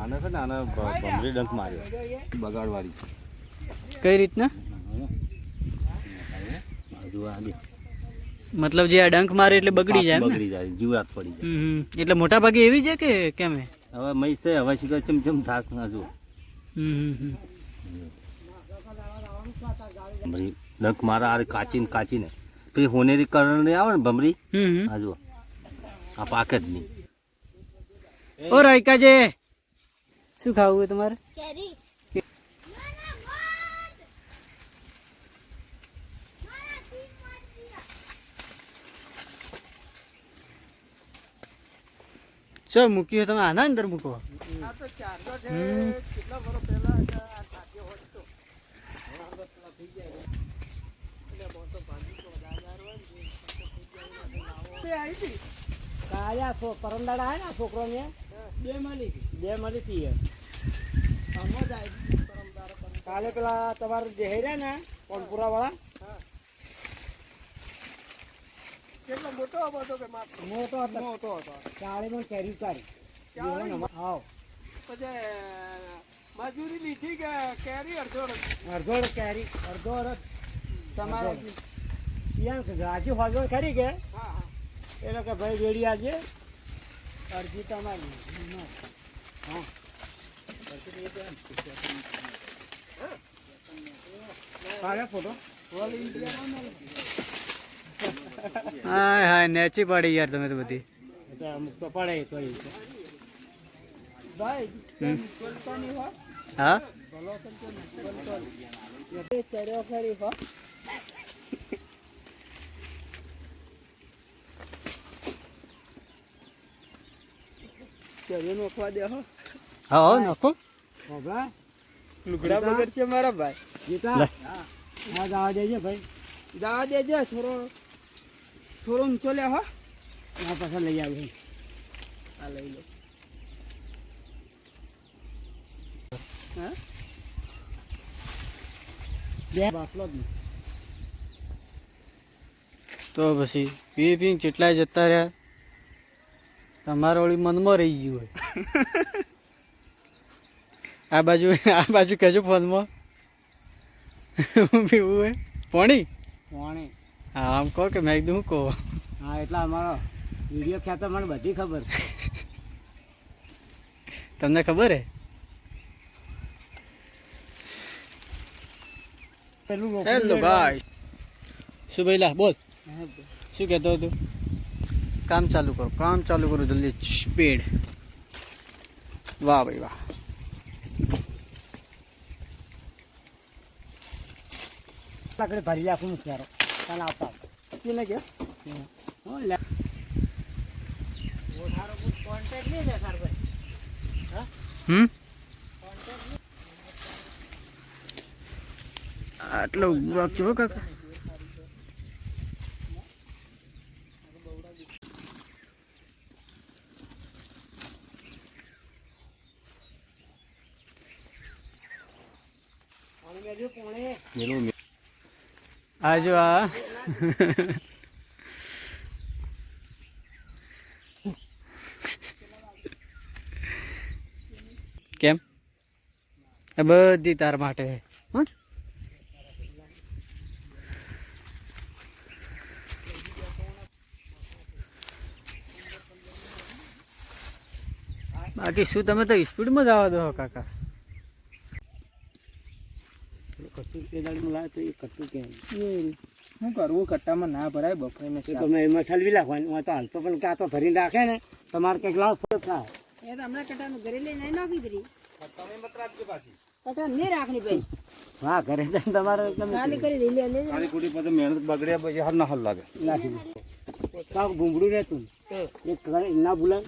આને છે ને આને ભમરી ડંખ માર્યો બગાડવાળી છે. કઈ રીતના? હજુ આગે મતલબ જે આ ડંખ મારે એટલે બગડી જાય એમ ને? બગડી જાય, જીવરાત પડી જાય. એટલે મોટા ભાગે એવી છે કે કેમ હે? હવે મય છે, હવે શીખર ચમચમ થાસ હજુ ભમરી ડંખ મારા આ કાચીને પછી હોનેરી કરણ નહીં આવે ને ભમરી, હજુ આ પાકે જ નહીં. ઓ રાયકાજે, શું ખાવું છે તમારે? કેરી. ચો મૂક્યો તમે આના અંદર મૂકો. પરમદાડા હે ને છોકરો ને બે મળી હતી. કાલે પેલા તમારે જે હે ને કોનપુરા વાળા કેટલો મોટો હતો કે મોટો હતો ચાળી માં કેરી ઉતારી. આવ પછી મજૂરી લીધી કે કેરી અડધો કેરી અડધો તમારે રાજુ હોજો ખરી કે એટલે કે ભાઈ વેડી આજે અડધી તમારી. હા ફોટો હા હા નેચી પડી યાર તમે તો બધી અમુક તો પડે તો હા ચડ્યો ખરી હો. નોખવા દે હો. હા નોખો લુગડા બગડ છે મારા ભાઈ. જવા દેજે ભાઈ, જવા દેજે. થોડો ઊંચો લે હો. પાછા લઈ આવી. આ લઈ લો. તો પછી પી કેટલાય જતા રહ્યા. તમારા ઓળી મનમાં રહી ગયું હોય. આ બાજુ કહેજો ફોનમાં પીવું હોય. પોણી હા આમ કહો કે મેં એકદમ કહો. હા એટલે અમારો વિડીયો ખ્યાતો મને બધી ખબર. તમને ખબર હે? હેલો ભાઈ. શું ભાઈલા બોલ, શું કહેતો હતો? કામ ચાલુ કરો જલ્દી સ્પીડ. વાહ ભાઈ વાહ. લાકડી ભરી રાખું મુખ્યારો કાલ આવતા ને કે આટલો ઉગ્રાક છો કાકા. આજો આ કેમ આ બધી તાર માટે બાકી શું તમે તો સ્પીડમાં જ આવવા દો કાકા. શું કરવું કટ્ટામાં ના ભરાય બફાઈને તમે એમાં ઠલવી નાખવાની તો હાલતો પણ કાં તો ભરીને રાખે ને તમારે કંઈક લાવ થાય એ તો હમણાં કટ્ટાનું ઘરે લઈને નાખી દીધી. કટ્ટા નહીં રાખની ભાઈ. હા ઘરે તમારે ખાલી કરી દઈ લે ખાલી કુટી પછી મહેનત બગડ્યા પછી હાર ના હાલ લાગે. કાંક ભૂંગળું રહેતું એક ના ભૂલાય.